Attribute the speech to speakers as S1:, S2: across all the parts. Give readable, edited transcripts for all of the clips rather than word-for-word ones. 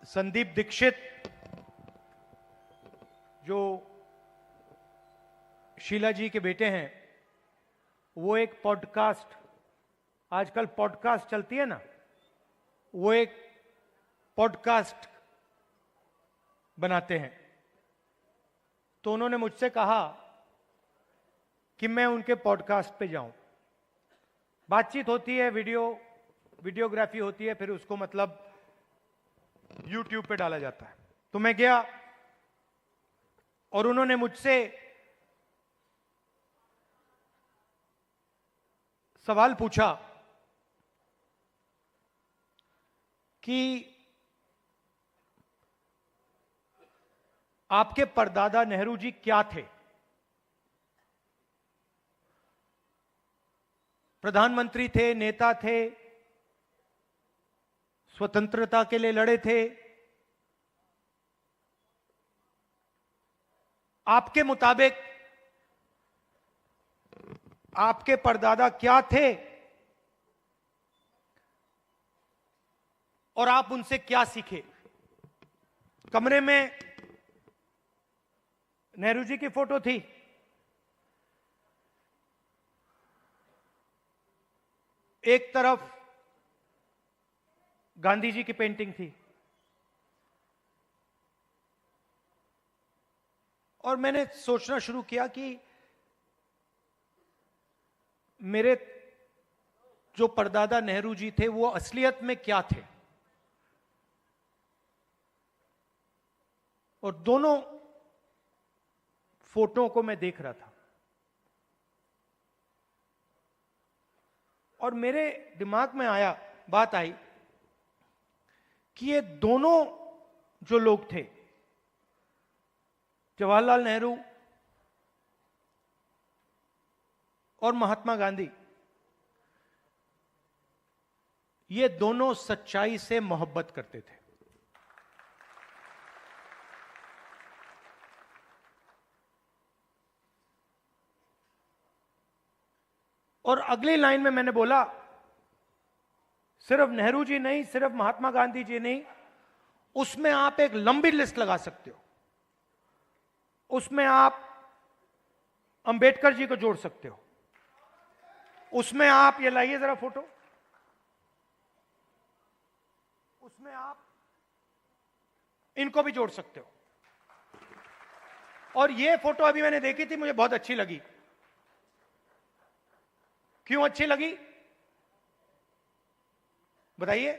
S1: संदीप दीक्षित जो शीला जी के बेटे हैं, वो एक पॉडकास्ट, आजकल पॉडकास्ट चलती है ना, वो एक पॉडकास्ट बनाते हैं। तो उन्होंने मुझसे कहा कि मैं उनके पॉडकास्ट पे जाऊं। बातचीत होती है, वीडियोग्राफी होती है, फिर उसको मतलब YouTube पे डाला जाता है। तो मैं गया और उन्होंने मुझसे सवाल पूछा कि आपके परदादा नेहरू जी क्या थे? प्रधानमंत्री थे, नेता थे, स्वतंत्रता के लिए लड़े थे। आपके मुताबिक आपके परदादा क्या थे और आप उनसे क्या सीखे? कमरे में नेहरू जी की फोटो थी, एक तरफ गांधी जी की पेंटिंग थी, और मैंने सोचना शुरू किया कि मेरे जो परदादा नेहरू जी थे वो असलियत में क्या थे। और दोनों फोटो को मैं देख रहा था और मेरे दिमाग में बात आई कि ये दोनों जो लोग थे, जवाहरलाल नेहरू और महात्मा गांधी, ये दोनों सच्चाई से मोहब्बत करते थे। और अगली लाइन में मैंने बोला, सिर्फ नेहरू जी नहीं, सिर्फ महात्मा गांधी जी नहीं, उसमें आप एक लंबी लिस्ट लगा सकते हो। उसमें आप अंबेडकर जी को जोड़ सकते हो, उसमें आप, ये लाइए जरा फोटो, उसमें आप इनको भी जोड़ सकते हो। और ये फोटो अभी मैंने देखी थी, मुझे बहुत अच्छी लगी। क्यों अच्छी लगी बताइए?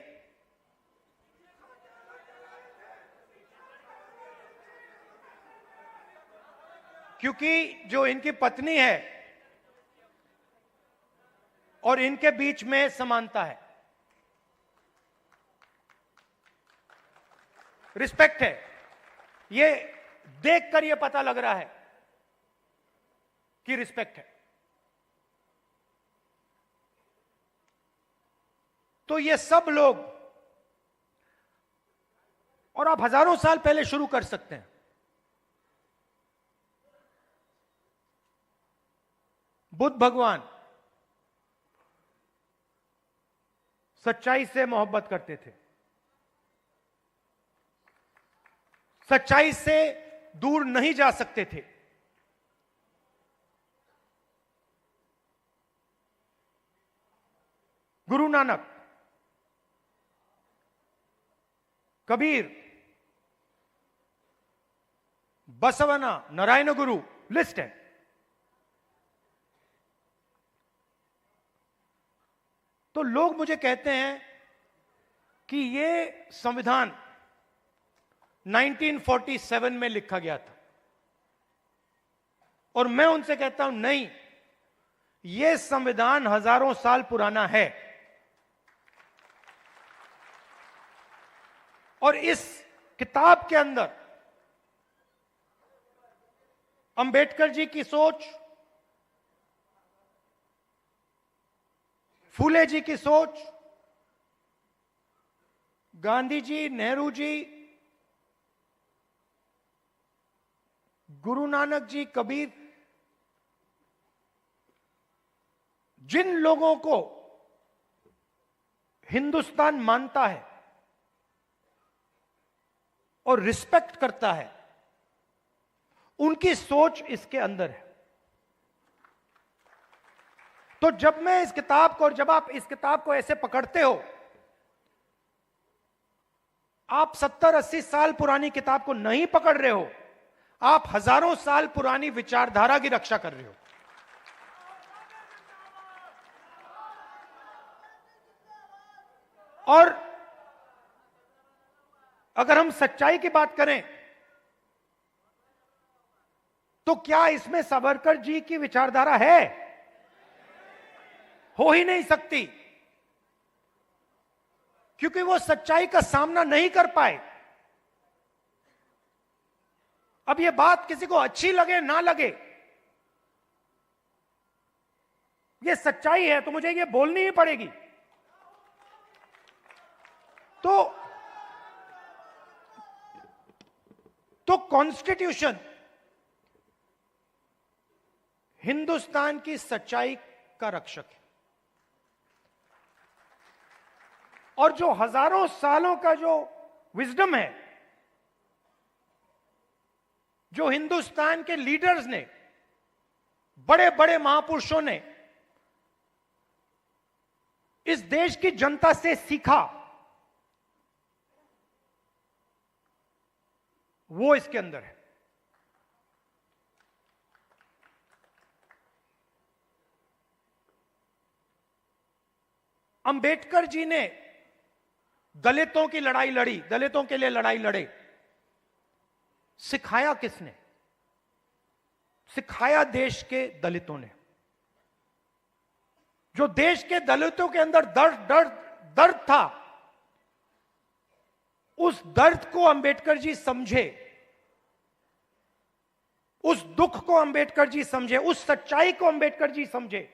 S1: क्योंकि जो इनकी पत्नी है और इनके बीच में समानता है, रिस्पेक्ट है। ये देखकर ये पता लग रहा है कि रिस्पेक्ट है। तो ये सब लोग, और आप हजारों साल पहले शुरू कर सकते हैं। बुद्ध भगवान सच्चाई से मोहब्बत करते थे, सच्चाई से दूर नहीं जा सकते थे। गुरु नानक, कबीर, बसवना, नारायण गुरु, लिस्ट है। तो लोग मुझे कहते हैं कि ये संविधान 1947 में लिखा गया था, और मैं उनसे कहता हूं नहीं, यह संविधान हजारों साल पुराना है। और इस किताब के अंदर अंबेडकर जी की सोच, फूले जी की सोच, गांधी जी, नेहरू जी, गुरु नानक जी, कबीर, जिन लोगों को हिंदुस्तान मानता है, और रिस्पेक्ट करता है, उनकी सोच इसके अंदर है। तो जब मैं इस किताब को, और जब आप इस किताब को ऐसे पकड़ते हो, आप 70-80 साल पुरानी किताब को नहीं पकड़ रहे हो, आप हजारों साल पुरानी विचारधारा की रक्षा कर रहे हो। और अगर हम सच्चाई की बात करें तो क्या इसमें सावरकर जी की विचारधारा है? हो ही नहीं सकती, क्योंकि वो सच्चाई का सामना नहीं कर पाए। अब ये बात किसी को अच्छी लगे ना लगे, ये सच्चाई है तो मुझे ये बोलनी ही पड़ेगी। तो कॉन्स्टिट्यूशन हिंदुस्तान की सच्चाई का रक्षक है, और जो हजारों सालों का जो विजडम है, जो हिंदुस्तान के लीडर्स ने, बड़े बड़े महापुरुषों ने इस देश की जनता से सीखा, वो इसके अंदर है। अंबेडकर जी ने दलितों की लड़ाई लड़ी, दलितों के लिए लड़ाई लड़े। सिखाया किसने? सिखाया देश के दलितों ने। जो देश के दलितों के अंदर दर्द था, उस दर्द को अंबेडकर जी समझे, उस दुख को अंबेडकर जी समझे, उस सच्चाई को अंबेडकर जी समझे,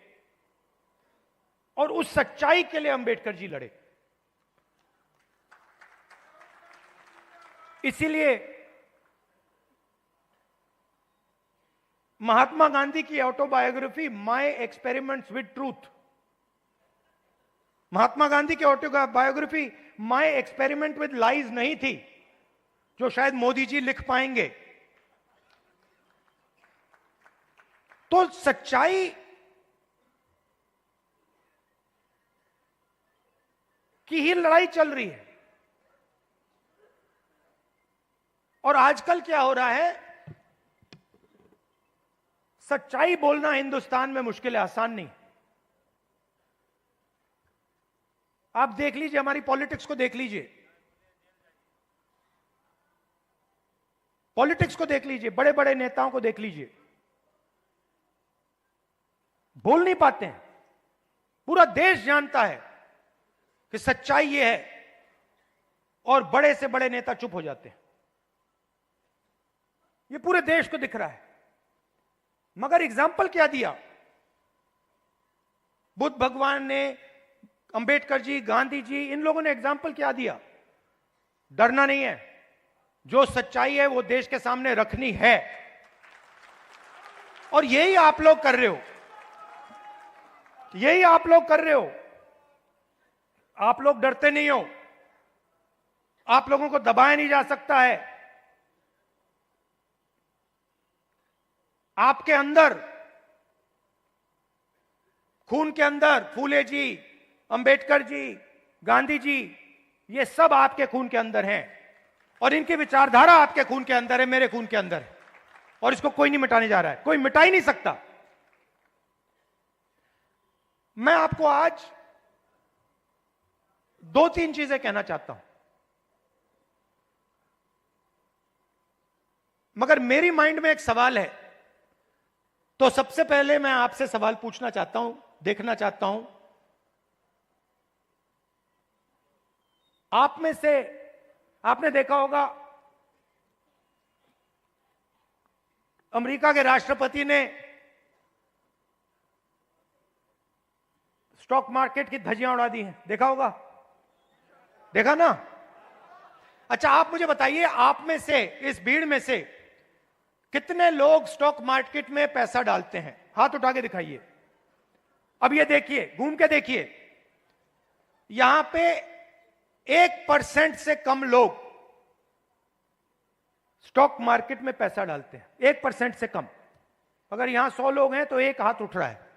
S1: और उस सच्चाई के लिए अंबेडकर जी लड़े। इसीलिए महात्मा गांधी की autobiography my experiments with truth, Mahatma Gandhi की autobiography my experiment with lies नहीं थी, जो शायद मोदी जी लिख पाएंगे। तो सच्चाई की ही लड़ाई चल रही है। और आजकल क्या हो रहा है, सच्चाई बोलना हिंदुस्तान में मुश्किल है, आसान नहीं। आप देख लीजिए, हमारी पॉलिटिक्स को देख लीजिए, पॉलिटिक्स को देख लीजिए, बड़े बड़े नेताओं को देख लीजिए, बोल नहीं पाते हैं। पूरा देश जानता है कि सच्चाई ये है, और बड़े से बड़े नेता चुप हो जाते हैं। ये पूरे देश को दिख रहा है। मगर एग्जाम्पल क्या दिया? बुद्ध भगवान ने, अंबेडकर जी, गांधी जी, इन लोगों ने एग्जाम्पल क्या दिया? डरना नहीं है, जो सच्चाई है वो देश के सामने रखनी है। और यही आप लोग कर रहे हो, यही आप लोग कर रहे हो। आप लोग डरते नहीं हो, आप लोगों को दबाया नहीं जा सकता है। आपके अंदर, खून के अंदर, फूले जी, अंबेडकर जी, गांधी जी, ये सब आपके खून के अंदर हैं, और इनकी विचारधारा आपके खून के अंदर है, मेरे खून के अंदर है, और इसको कोई नहीं मिटाने जा रहा है, कोई मिटा ही नहीं सकता। मैं आपको आज 2-3 चीजें कहना चाहता हूं, मगर मेरी माइंड में एक सवाल है। तो सबसे पहले मैं आपसे सवाल पूछना चाहता हूं, देखना चाहता हूं, आप में से, आपने देखा होगा अमेरिका के राष्ट्रपति ने स्टॉक मार्केट की धज्जियां उड़ा दी हैं, देखा होगा, देखा ना? अच्छा, आप मुझे बताइए, आप में से, इस भीड़ में से कितने लोग स्टॉक मार्केट में पैसा डालते हैं? हाथ उठा के दिखाइए। अब ये देखिए, घूम के देखिए, यहां पे 1% से कम लोग स्टॉक मार्केट में पैसा डालते हैं 1% से कम। अगर यहां 100 लोग हैं तो एक हाथ उठ रहा है।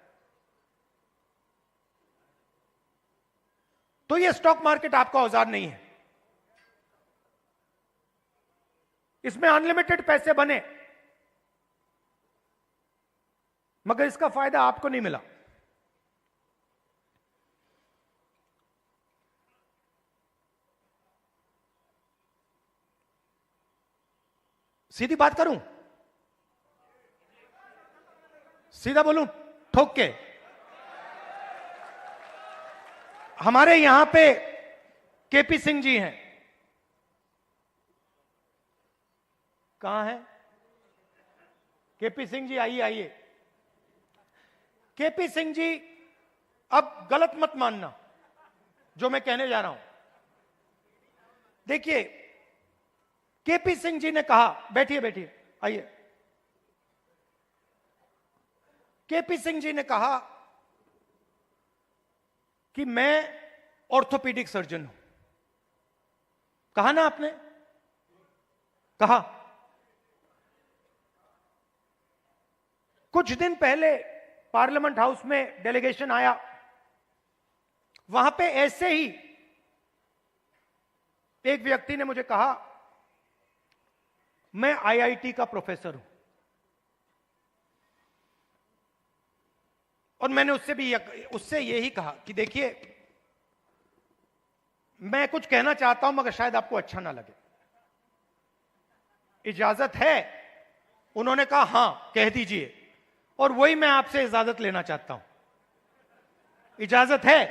S1: तो यह स्टॉक मार्केट आपका औजार नहीं है। इसमें अनलिमिटेड पैसे बने, मगर इसका फायदा आपको नहीं मिला। सीधी बात करूं, सीधा बोलूं, ठोक के। हमारे यहां पे केपी सिंह जी हैं। कहां है केपी सिंह जी? आइए आइए। केपी सिंह जी, अब गलत मत मानना जो मैं कहने जा रहा हूं। देखिए, केपी सिंह जी ने कहा, बैठिए बैठिए, आइए। केपी सिंह जी ने कहा कि मैं ऑर्थोपीडिक सर्जन हूं। कहा ना आपने? कहा। कुछ दिन पहले पार्लियामेंट हाउस में डेलीगेशन आया, वहां पे ऐसे ही एक व्यक्ति ने मुझे कहा, मैं आईआईटी का प्रोफेसर हूं। और मैंने उससे यही कहा कि देखिए, मैं कुछ कहना चाहता हूं मगर शायद आपको अच्छा ना लगे, इजाजत है? उन्होंने कहा हां, कह दीजिए। और वही मैं आपसे इजाजत लेना चाहता हूं। इजाजत है?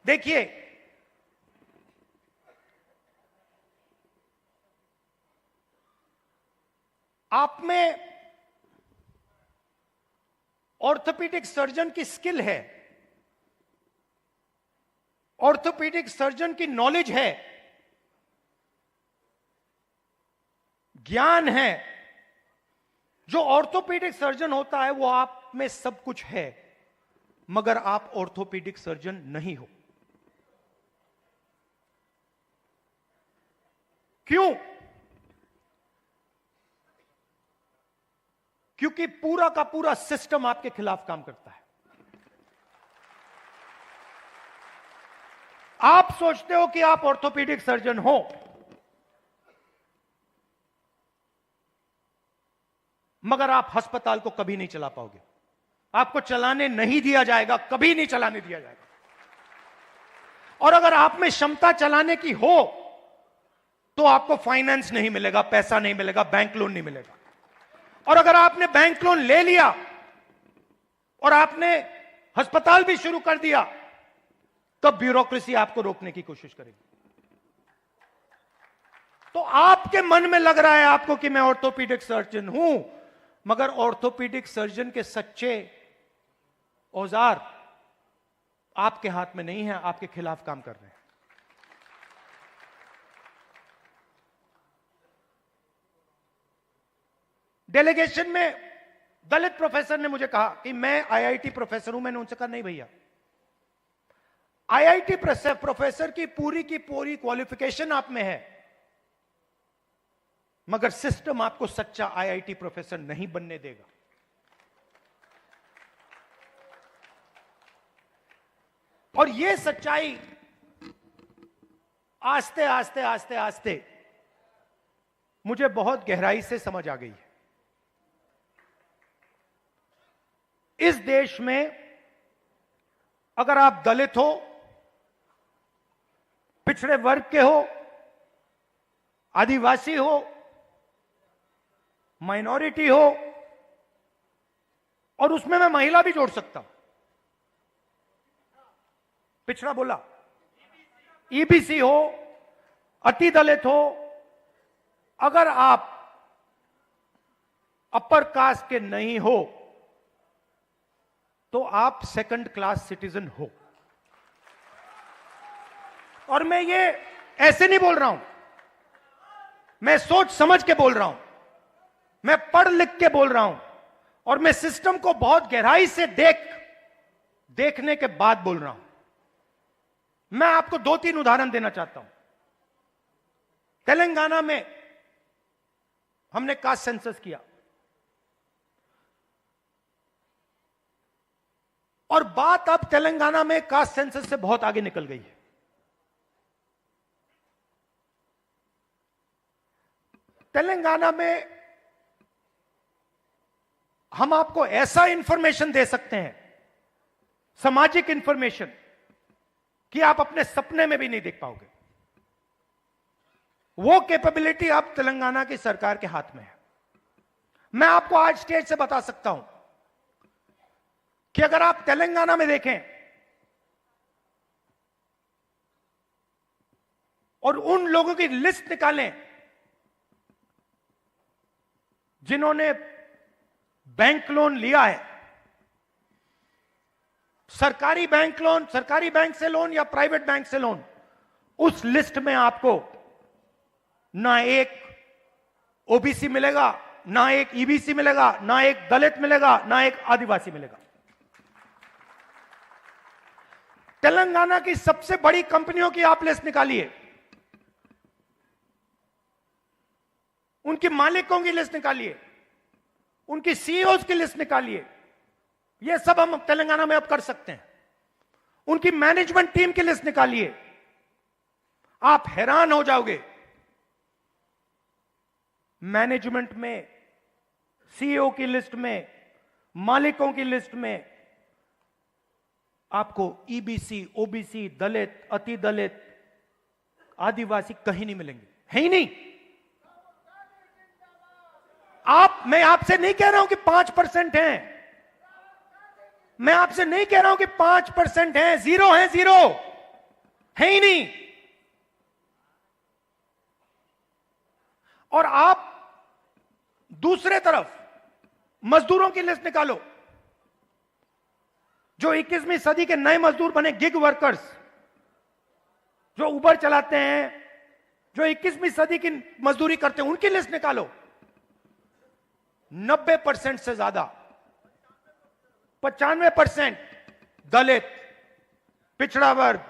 S1: देखिए, आप में ऑर्थोपीडिक सर्जन की स्किल है, ऑर्थोपीडिक सर्जन की नॉलेज है, ज्ञान है। जो ऑर्थोपीडिक सर्जन होता है वो आप में सब कुछ है, मगर आप ऑर्थोपीडिक सर्जन नहीं हो। क्यों? क्योंकि पूरा का पूरा सिस्टम आपके खिलाफ काम करता है। आप सोचते हो कि आप ऑर्थोपीडिक सर्जन हो, मगर आप अस्पताल को कभी नहीं चला पाओगे। आपको चलाने नहीं दिया जाएगा, कभी नहीं चलाने दिया जाएगा। और अगर आप में क्षमता चलाने की हो तो आपको फाइनेंस नहीं मिलेगा, पैसा नहीं मिलेगा, बैंक लोन नहीं मिलेगा। और अगर आपने बैंक लोन ले लिया और आपने अस्पताल भी शुरू कर दिया, तब ब्यूरोक्रेसी आपको रोकने की कोशिश करेगी। तो आपके मन में लग रहा है आपको कि मैं ऑर्थोपीडिक सर्जन हूं, मगर ऑर्थोपीडिक सर्जन के सच्चे औजार आपके हाथ में नहीं है, आपके खिलाफ काम कर रहे हैं। डेलीगेशन में दलित प्रोफेसर ने मुझे कहा कि मैं आईआईटी प्रोफेसर हूं। मैंने उनसे कहा नहीं भैया, आईआईटी प्रोफेसर की पूरी क्वालिफिकेशन आप में है, मगर सिस्टम आपको सच्चा आईआईटी प्रोफेसर नहीं बनने देगा। और यह सच्चाई आस्ते आस्ते आस्ते आस्ते मुझे बहुत गहराई से समझ आ गई है। इस देश में अगर आप दलित हो, पिछड़े वर्ग के हो, आदिवासी हो, माइनॉरिटी हो, और उसमें मैं महिला भी जोड़ सकता हूं, पिछड़ा बोला, ईबीसी हो, अति दलित हो, अगर आप अपर कास्ट के नहीं हो तो आप सेकंड क्लास सिटीजन हो। और मैं ये ऐसे नहीं बोल रहा हूं, मैं सोच समझ के बोल रहा हूं, मैं पढ़ लिख के बोल रहा हूं, और मैं सिस्टम को बहुत गहराई से देखने के बाद बोल रहा हूं। मैं आपको 2-3 उदाहरण देना चाहता हूं। तेलंगाना में हमने कास्ट सेंसस किया और बात अब तेलंगाना में कास्ट सेंसस से बहुत आगे निकल गई है। तेलंगाना में हम आपको ऐसा इंफॉर्मेशन दे सकते हैं, सामाजिक इंफॉर्मेशन, कि आप अपने सपने में भी नहीं देख पाओगे। वो कैपेबिलिटी अब तेलंगाना की सरकार के हाथ में है। मैं आपको आज स्टेज से बता सकता हूं कि अगर आप तेलंगाना में देखें और उन लोगों की लिस्ट निकालें जिन्होंने बैंक लोन लिया है, सरकारी बैंक लोन, सरकारी बैंक से लोन या प्राइवेट बैंक से लोन, उस लिस्ट में आपको ना एक ओबीसी मिलेगा, ना एक ईबीसी मिलेगा, ना एक दलित मिलेगा, ना एक आदिवासी मिलेगा। तेलंगाना की सबसे बड़ी कंपनियों की आप लिस्ट निकालिए, उनके मालिकों की लिस्ट निकालिए, उनकी सीईओज की लिस्ट निकालिए। यह सब हम तेलंगाना में अब कर सकते हैं। उनकी मैनेजमेंट टीम की लिस्ट निकालिए, आप हैरान हो जाओगे। मैनेजमेंट में, सीईओ की लिस्ट में, मालिकों की लिस्ट में आपको ईबीसी, ओबीसी, दलित, अति दलित, आदिवासी कहीं नहीं मिलेंगे, है ही नहीं। मैं आपसे नहीं कह रहा हूं कि 5% हैं, मैं आपसे नहीं कह रहा हूं कि 5% हैं, जीरो है, जीरो है ही नहीं। और आप दूसरे तरफ मजदूरों की लिस्ट निकालो, जो 21वीं सदी के नए मजदूर बने, गिग वर्कर्स, जो उबर चलाते हैं, जो 21वीं सदी की मजदूरी करते हैं, उनकी लिस्ट निकालो। 90% से ज्यादा, 95% दलित, पिछड़ा वर्ग,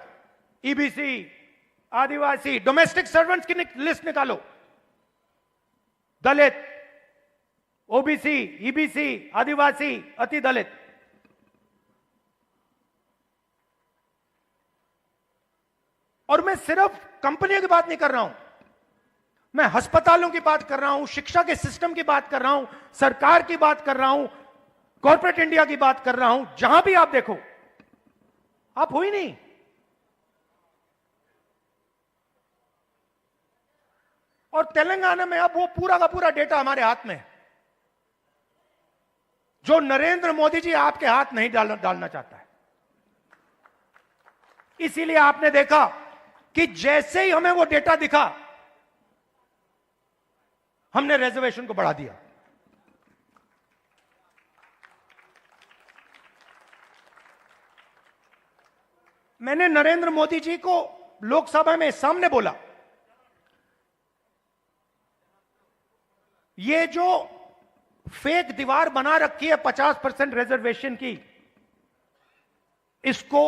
S1: ईबीसी, आदिवासी, डोमेस्टिक सर्वेंट्स की लिस्ट निकालो। दलित, ओबीसी, ईबीसी, आदिवासी, अति दलित। और मैं सिर्फ कंपनियों की बात नहीं कर रहा हूं, मैं अस्पतालों की बात कर रहा हूं, शिक्षा के सिस्टम की बात कर रहा हूं, सरकार की बात कर रहा हूं, कॉर्पोरेट इंडिया की बात कर रहा हूं। जहां भी आप देखो, आप हो ही नहीं। और तेलंगाना में अब वो पूरा का पूरा डेटा हमारे हाथ में है, जो नरेंद्र मोदी जी आपके हाथ नहीं डालना चाहता है। इसीलिए आपने देखा कि जैसे ही हमें वो डेटा दिखा, हमने रिजर्वेशन को बढ़ा दिया। मैंने नरेंद्र मोदी जी को लोकसभा में सामने बोला, ये जो फेक दीवार बना रखी है 50% रिजर्वेशन की, इसको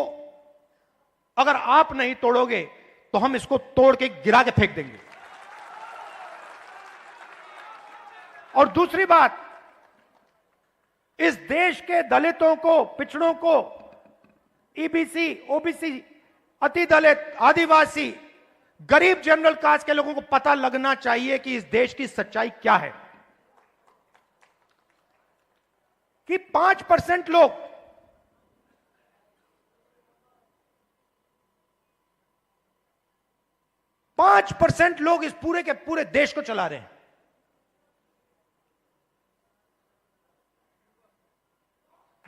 S1: अगर आप नहीं तोड़ोगे तो हम इसको तोड़ के गिरा के फेंक देंगे। और दूसरी बात, इस देश के दलितों को, पिछड़ों को, ईबीसी, ओबीसी, अति दलित, आदिवासी, गरीब जनरल कास्ट के लोगों को पता लगना चाहिए कि इस देश की सच्चाई क्या है। कि 5% लोग इस पूरे के पूरे देश को चला रहे हैं।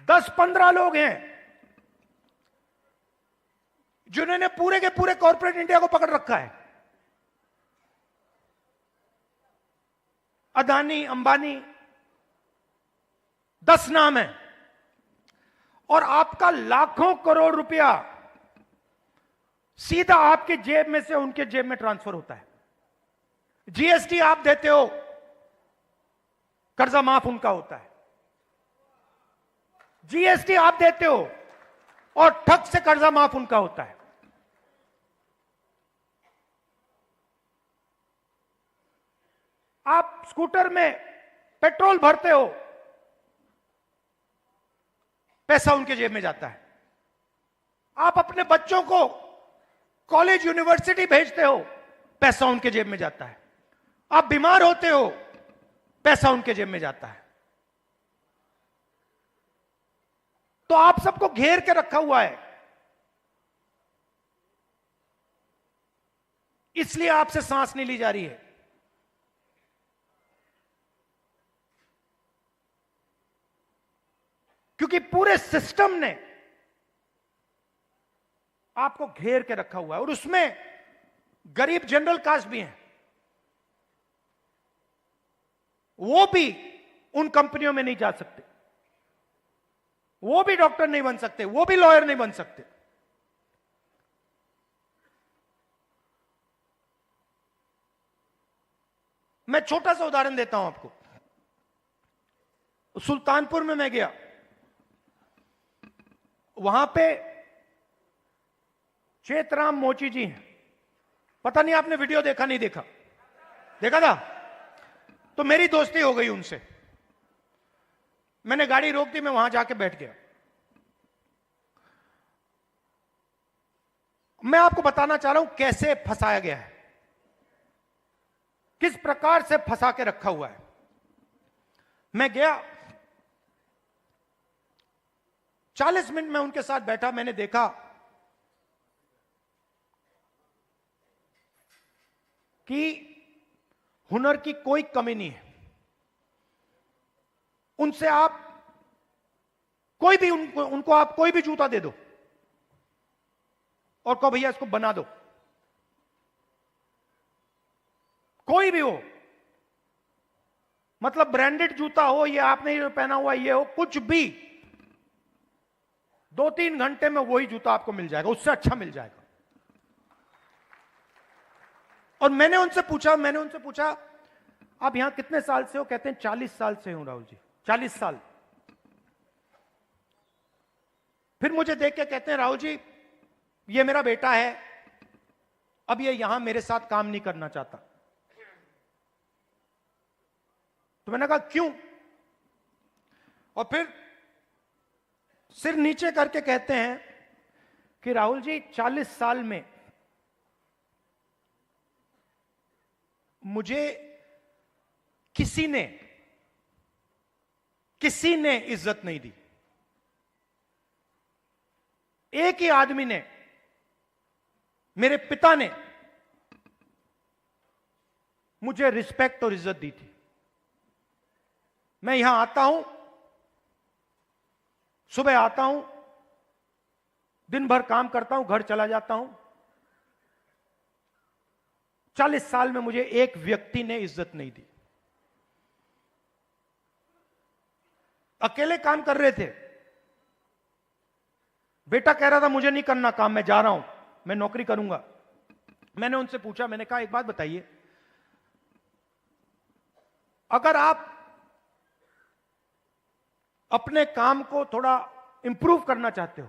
S1: 10-15 लोग हैं जिन्होंने पूरे के पूरे कॉर्पोरेट इंडिया को पकड़ रखा है। अदानी, अंबानी, 10 नाम है। और आपका लाखों करोड़ रुपया सीधा आपके जेब में से उनके जेब में ट्रांसफर होता है। जीएसटी आप देते हो, कर्जा माफ उनका होता है। जीएसटी आप देते हो और ठग से कर्जा माफ उनका होता है। आप स्कूटर में पेट्रोल भरते हो, पैसा उनके जेब में जाता है। आप अपने बच्चों को कॉलेज यूनिवर्सिटी भेजते हो, पैसा उनके जेब में जाता है। आप बीमार होते हो, पैसा उनके जेब में जाता है। तो आप सबको घेर के रखा हुआ है, इसलिए आपसे सांस नहीं ली जा रही है। क्योंकि पूरे सिस्टम ने आपको घेर के रखा हुआ है, और उसमें गरीब जनरल कास्ट भी हैं। वो भी उन कंपनियों में नहीं जा सकते, वो भी डॉक्टर नहीं बन सकते, वो भी लॉयर नहीं बन सकते। मैं छोटा सा उदाहरण देता हूं आपको। सुल्तानपुर में मैं गया, वहां पे चेतराम मोची जी हैं। पता नहीं आपने वीडियो देखा नहीं देखा? देखा था? तो मेरी दोस्ती हो गई उनसे। मैंने गाड़ी रोक दी, मैं वहां जाके बैठ गया। मैं आपको बताना चाह रहा हूं कैसे फंसाया गया है, किस प्रकार से फंसा के रखा हुआ है। मैं गया, 40 मिनट में उनके साथ बैठा। मैंने देखा कि हुनर की कोई कमी नहीं है। उनसे आप कोई भी उनको आप कोई भी जूता दे दो और कहो भैया इसको बना दो, कोई भी हो, मतलब ब्रांडेड जूता हो, ये आपने पहना हुआ ये हो, कुछ भी, 2-3 घंटे में वही जूता आपको मिल जाएगा, उससे अच्छा मिल जाएगा। और मैंने उनसे पूछा आप यहां कितने साल से हो? कहते हैं 40 साल से हूं राहुल जी। 40 साल। फिर मुझे देख के कहते हैं राहुल जी ये मेरा बेटा है, अब ये यहां मेरे साथ काम नहीं करना चाहता। तो मैंने कहा क्यों? और फिर सिर नीचे करके कहते हैं कि राहुल जी 40 साल में मुझे किसी ने इज्जत नहीं दी। एक ही आदमी ने, मेरे पिता ने मुझे रिस्पेक्ट और इज्जत दी थी। मैं यहां आता हूं, सुबह आता हूं, दिन भर काम करता हूं, घर चला जाता हूं। 40 साल में मुझे एक व्यक्ति ने इज्जत नहीं दी। अकेले काम कर रहे थे, बेटा कह रहा था मुझे नहीं करना काम, मैं जा रहा हूं, मैं नौकरी करूंगा। मैंने उनसे पूछा, मैंने कहा एक बात बताइए, अगर आप अपने काम को थोड़ा इंप्रूव करना चाहते हो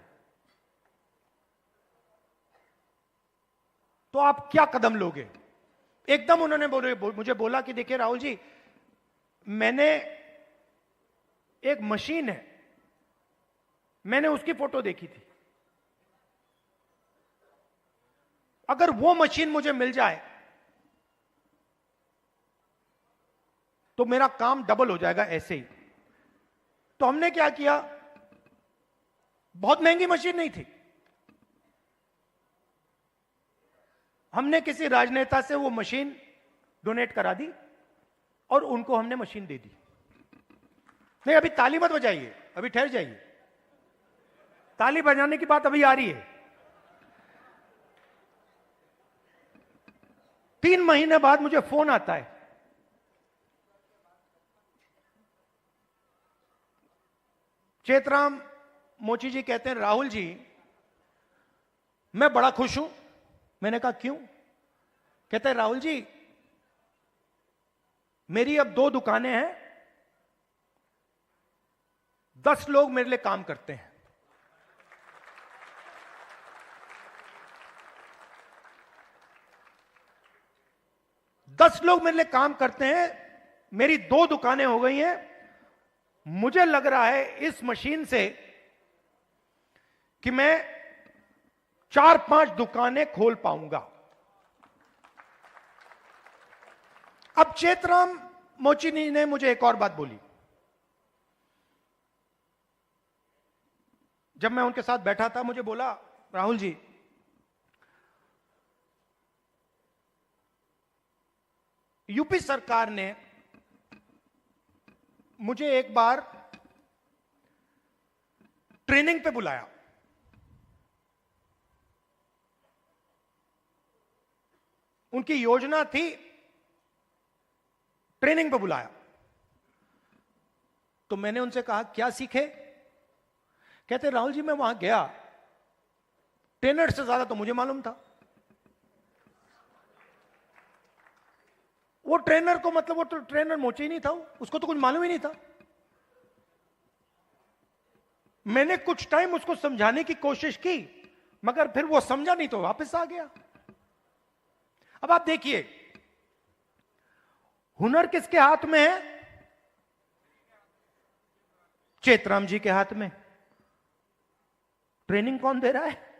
S1: तो आप क्या कदम लोगे? एकदम उन्होंने मुझे बोला कि देखिए राहुल जी, मैंने एक मशीन है, मैंने उसकी फोटो देखी थी, अगर वो मशीन मुझे मिल जाए तो मेरा काम डबल हो जाएगा ऐसे ही। तो हमने क्या किया, बहुत महंगी मशीन नहीं थी, हमने किसी राजनेता से वो मशीन डोनेट करा दी और उनको हमने मशीन दे दी। नहीं अभी ताली मत बजाइए, अभी ठहर जाइए, ताली बजाने की बात अभी आ रही है। 3 महीने बाद मुझे फोन आता है, चेतराम मोची जी कहते हैं राहुल जी मैं बड़ा खुश हूं। मैंने कहा क्यों? कहते हैं राहुल जी मेरी अब 2 दुकानें हैं, 10 लोग मेरे लिए काम करते हैं। दस लोग मेरे लिए काम करते हैं, मेरी 2 दुकानें हो गई हैं। मुझे लग रहा है इस मशीन से कि मैं 4-5 दुकानें खोल पाऊंगा। अब चेतराम मोची ने मुझे एक और बात बोली। जब मैं उनके साथ बैठा था, मुझे बोला, राहुल जी, यूपी सरकार ने मुझे एक बार ट्रेनिंग पे बुलाया। उनकी योजना थी, ट्रेनिंग पे बुलाया। तो मैंने उनसे कहा क्या सीखे? कहते राहुल जी मैं वहां गया, ट्रेनर से ज्यादा तो मुझे मालूम था। वो ट्रेनर को मतलब वो तो ट्रेनर मोची नहीं था, उसको तो कुछ मालूम ही नहीं था। मैंने कुछ टाइम उसको समझाने की कोशिश की, मगर फिर वो समझा नहीं तो वापस आ गया। अब आप देखिए, हुनर किसके हाथ में है? चेतराम जी के हाथ में। ट्रेनिंग कौन दे रहा है?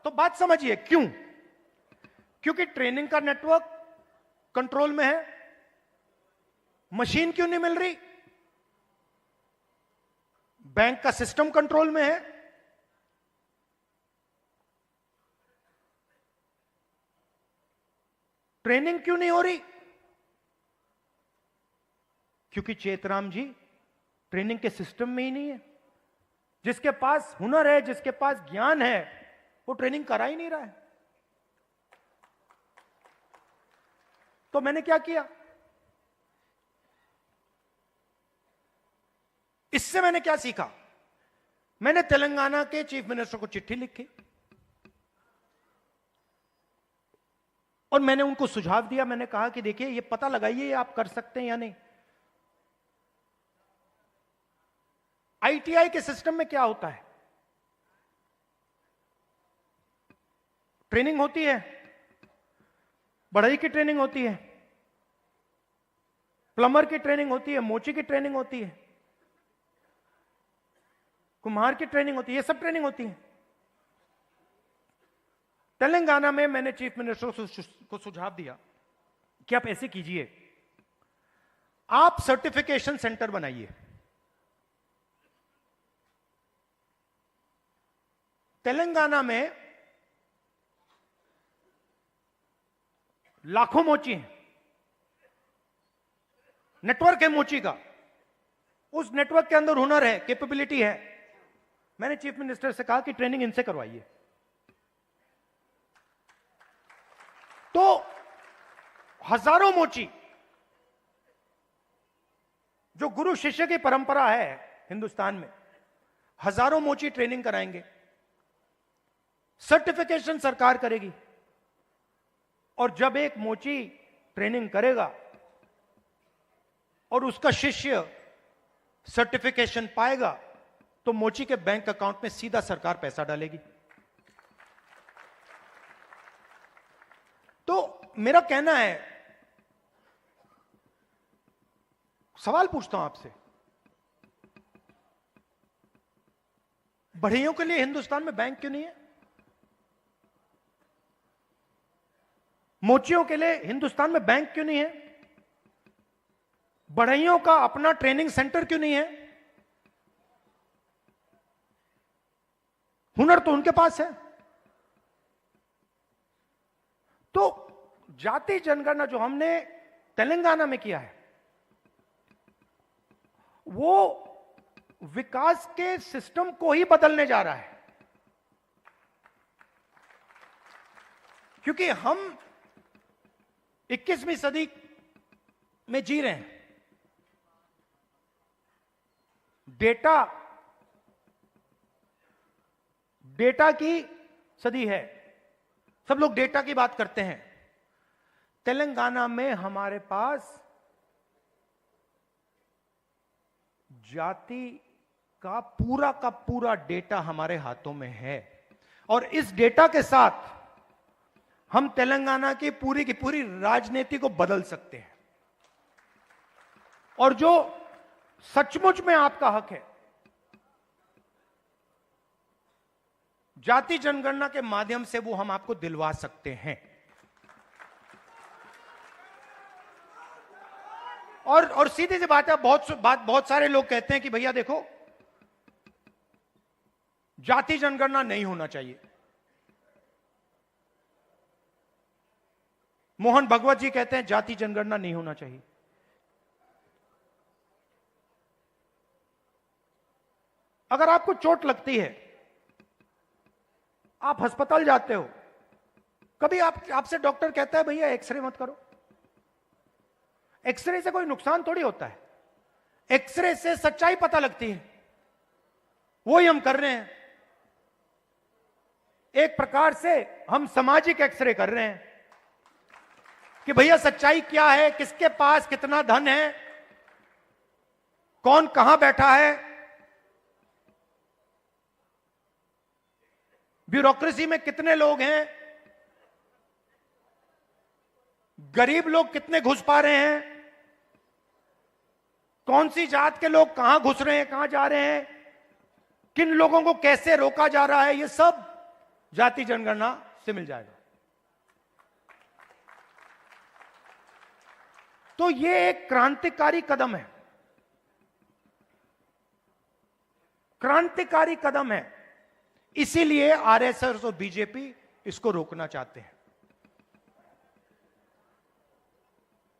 S1: तो बात समझिए क्यों? क्योंकि ट्रेनिंग का नेटवर्क कंट्रोल में है। मशीन क्यों नहीं मिल रही? बैंक का सिस्टम कंट्रोल में है। ट्रेनिंग क्यों नहीं हो रही? क्योंकि चेतराम जी ट्रेनिंग के सिस्टम में ही नहीं है। जिसके पास हुनर है, जिसके पास ज्ञान है, वो ट्रेनिंग करा ही नहीं रहा है। तो मैंने क्या किया? इससे मैंने क्या सीखा? मैंने तेलंगाना के चीफ मिनिस्टर को चिट्ठी लिखी और मैंने उनको सुझाव दिया। मैंने कहा कि देखिए, ये पता लगाइए आप कर सकते हैं या नहीं। आईटीआई के सिस्टम में क्या होता है? ट्रेनिंग होती है, बढ़ई की ट्रेनिंग होती है, प्लम्बर की ट्रेनिंग होती है, मोची की ट्रेनिंग होती है, कुम्हार की ट्रेनिंग होती है, ये सब ट्रेनिंग होती है। तेलंगाना में मैंने चीफ मिनिस्टर को सुझाव दिया कि आप ऐसे कीजिए, आप सर्टिफिकेशन सेंटर बनाइए। तेलंगाना में लाखों मोची हैं, नेटवर्क है मोची का, उस नेटवर्क के अंदर हुनर है, कैपेबिलिटी है। मैंने चीफ मिनिस्टर से कहा कि ट्रेनिंग इनसे करवाइए। तो हजारों मोची, जो गुरु शिष्य की परंपरा है हिंदुस्तान में, हजारों मोची ट्रेनिंग कराएंगे। सर्टिफिकेशन सरकार करेगी, और जब एक मोची ट्रेनिंग करेगा और उसका शिष्य सर्टिफिकेशन पाएगा, तो मोची के बैंक अकाउंट में सीधा सरकार पैसा डालेगी। तो मेरा कहना है, सवाल पूछता हूं आपसे, बढ़इयों के लिए हिंदुस्तान में बैंक क्यों नहीं है? मोचियों के लिए हिंदुस्तान में बैंक क्यों नहीं है? बढ़इयों का अपना ट्रेनिंग सेंटर क्यों नहीं है? हुनर तो उनके पास है। तो जाति जनगणना जो हमने तेलंगाना में किया है, वो विकास के सिस्टम को ही बदलने जा रहा है। क्योंकि हम 21वीं सदी में जी रहे हैं। डेटा की सदी है, सब लोग डेटा की बात करते हैं। तेलंगाना में हमारे पास जाति का पूरा डेटा हमारे हाथों में है, और इस डेटा के साथ हम तेलंगाना की पूरी राजनीति को बदल सकते हैं। और जो सचमुच में आपका हक है, जाति जनगणना के माध्यम से वो हम आपको दिलवा सकते हैं। और सीधी सी बात है, बहुत सारे लोग कहते हैं कि भैया देखो, जाति जनगणना नहीं होना चाहिए। मोहन भगवत जी कहते हैं जाति जनगणना नहीं होना चाहिए। अगर आपको चोट लगती है, आप अस्पताल जाते हो, कभी आपसे डॉक्टर कहता है भैया एक्सरे मत करो? एक्सरे से कोई नुकसान थोड़ी होता है। एक्सरे से सच्चाई पता लगती है, वही हम कर रहे हैं। एक प्रकार से हम सामाजिक एक्सरे कर रहे हैं कि भैया सच्चाई क्या है, किसके पास कितना धन है, कौन कहां बैठा है, ब्यूरोक्रेसी में कितने लोग हैं, गरीब लोग कितने घुस पा रहे हैं, कौन सी जात के लोग कहां घुस रहे हैं, कहां जा रहे हैं, किन लोगों को कैसे रोका जा रहा है, ये सब जाति जनगणना से मिल जाएगा। तो ये एक क्रांतिकारी कदम है, क्रांतिकारी कदम है। इसीलिए आरएसएस और बीजेपी इसको रोकना चाहते हैं,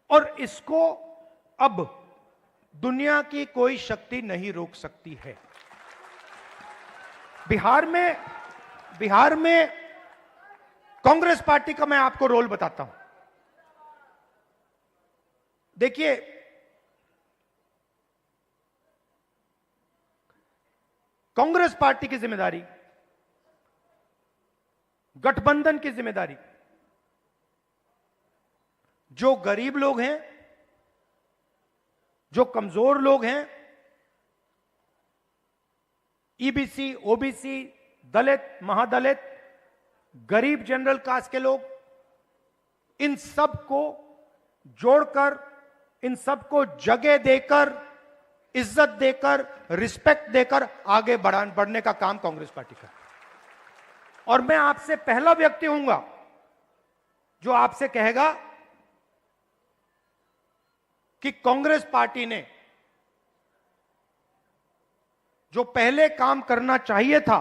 S1: और इसको अब दुनिया की कोई शक्ति नहीं रोक सकती है। बिहार में कांग्रेस पार्टी का मैं आपको रोल बताता हूं। देखिए, कांग्रेस पार्टी की जिम्मेदारी, गठबंधन की जिम्मेदारी, जो गरीब लोग हैं, जो कमजोर लोग हैं, ईबीसी, ओबीसी, दलित, महादलित, गरीब जनरल कास्ट के लोग, इन सब को जोड़कर, इन सबको जगह देकर, इज्जत देकर, रिस्पेक्ट देकर आगे बढ़ने का काम कांग्रेस पार्टी का। और मैं आपसे पहला व्यक्ति हूंगा जो आपसे कहेगा कि कांग्रेस पार्टी ने जो पहले काम करना चाहिए था,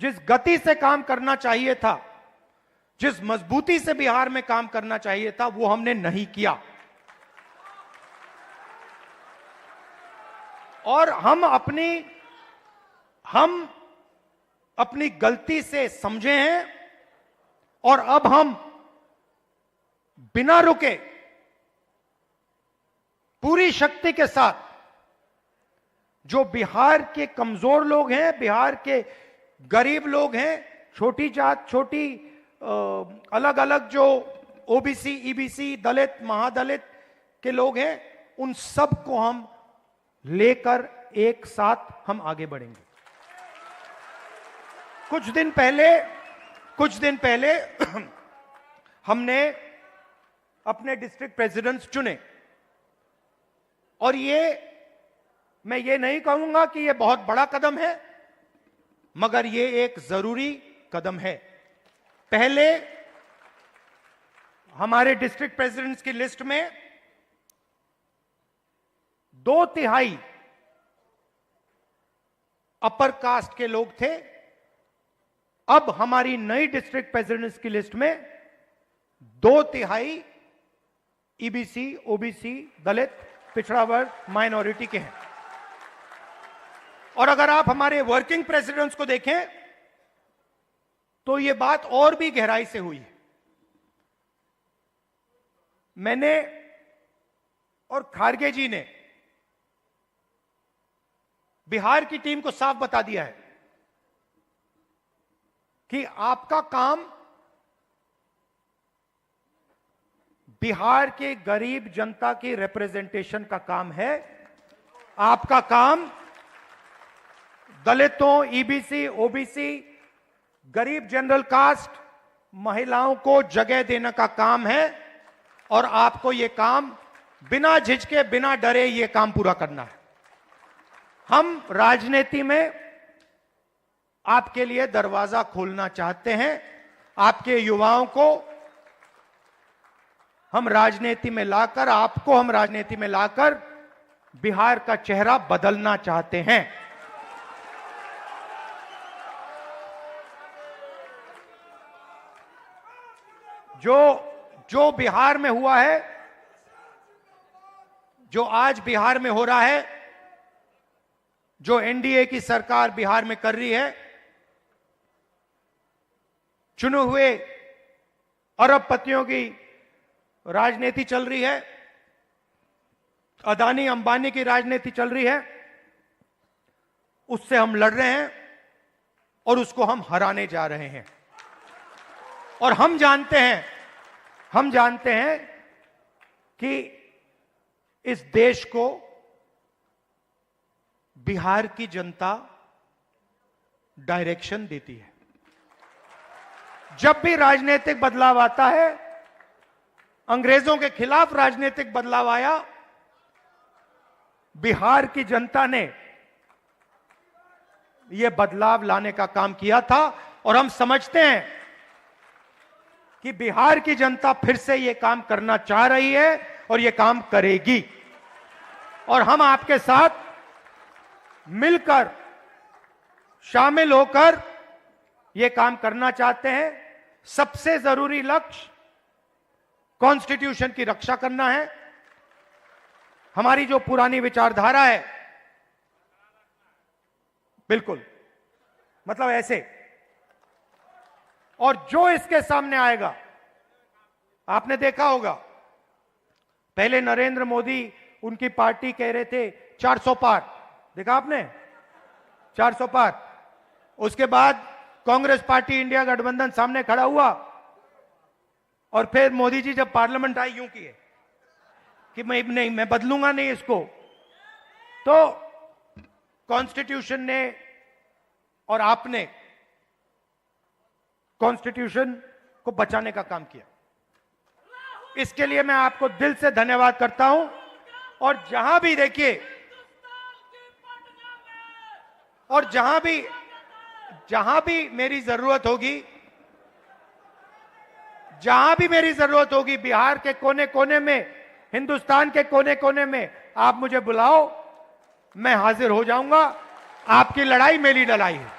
S1: जिस गति से काम करना चाहिए था, जिस मजबूती से बिहार में काम करना चाहिए था, वो हमने नहीं किया। और हम अपनी गलती से समझे हैं, और अब हम बिना रुके पूरी शक्ति के साथ जो बिहार के कमजोर लोग हैं, बिहार के गरीब लोग हैं, छोटी जात, छोटी अलग अलग जो ओबीसी, ईबीसी, दलित, महादलित के लोग हैं, उन सब को हम लेकर एक साथ हम आगे बढ़ेंगे। कुछ दिन पहले हमने अपने डिस्ट्रिक्ट प्रेसिडेंट्स चुने, और मैं ये नहीं कहूंगा कि ये बहुत बड़ा कदम है, मगर ये एक जरूरी कदम है। पहले हमारे डिस्ट्रिक्ट प्रेसिडेंट्स की लिस्ट में 2/3 अपर कास्ट के लोग थे। अब हमारी नई डिस्ट्रिक्ट प्रेसिडेंट्स की लिस्ट में 2/3 ईबीसी, ओबीसी, दलित, पिछड़ा वर्ग, माइनॉरिटी के हैं। और अगर आप हमारे वर्किंग प्रेसिडेंट्स को देखें तो यह बात और भी गहराई से हुई है। मैंने और खारगे जी ने बिहार की टीम को साफ बता दिया है कि आपका काम बिहार के गरीब जनता की रिप्रेजेंटेशन का काम है। आपका काम दलितों, ईबीसी, ओबीसी, गरीब जनरल कास्ट, महिलाओं को जगह देने का काम है और आपको यह काम बिना झिझके, बिना डरे यह काम पूरा करना है। हम राजनीति में आपके लिए दरवाजा खोलना चाहते हैं। आपके युवाओं को हम राजनीति में लाकर, आपको हम राजनीति में लाकर बिहार का चेहरा बदलना चाहते हैं। जो बिहार में हुआ है, जो आज बिहार में हो रहा है, जो एनडीए की सरकार बिहार में कर रही है, चुने हुए अरबपतियों की राजनीति चल रही है, अदानी अंबानी की राजनीति चल रही है, उससे हम लड़ रहे हैं और उसको हम हराने जा रहे हैं। और हम जानते हैं कि इस देश को बिहार की जनता डायरेक्शन देती है। जब भी राजनीतिक बदलाव आता है, अंग्रेजों के खिलाफ राजनीतिक बदलाव आया, बिहार की जनता ने यह बदलाव लाने का काम किया था। और हम समझते हैं कि बिहार की जनता फिर से यह काम करना चाह रही है और यह काम करेगी। और हम आपके साथ मिलकर, शामिल होकर यह काम करना चाहते हैं। सबसे जरूरी लक्ष्य कॉन्स्टिट्यूशन की रक्षा करना है। हमारी जो पुरानी विचारधारा है, बिल्कुल मतलब ऐसे, और जो इसके सामने आएगा, आपने देखा होगा पहले नरेंद्र मोदी, उनकी पार्टी कह रहे थे 400 पार, देखा आपने 400 पार। उसके बाद कांग्रेस पार्टी, इंडिया गठबंधन सामने खड़ा हुआ और फिर मोदी जी जब पार्लियामेंट आई, यूं किए कि मैं बदलूंगा नहीं इसको। तो कॉन्स्टिट्यूशन ने और आपने कॉन्स्टिट्यूशन को बचाने का काम किया। इसके लिए मैं आपको दिल से धन्यवाद करता हूं। और जहां भी देखिए, और जहां भी मेरी जरूरत होगी, बिहार के कोने कोने में, हिंदुस्तान के कोने कोने में आप मुझे बुलाओ, मैं हाजिर हो जाऊंगा। आपकी लड़ाई मेरी लड़ाई है।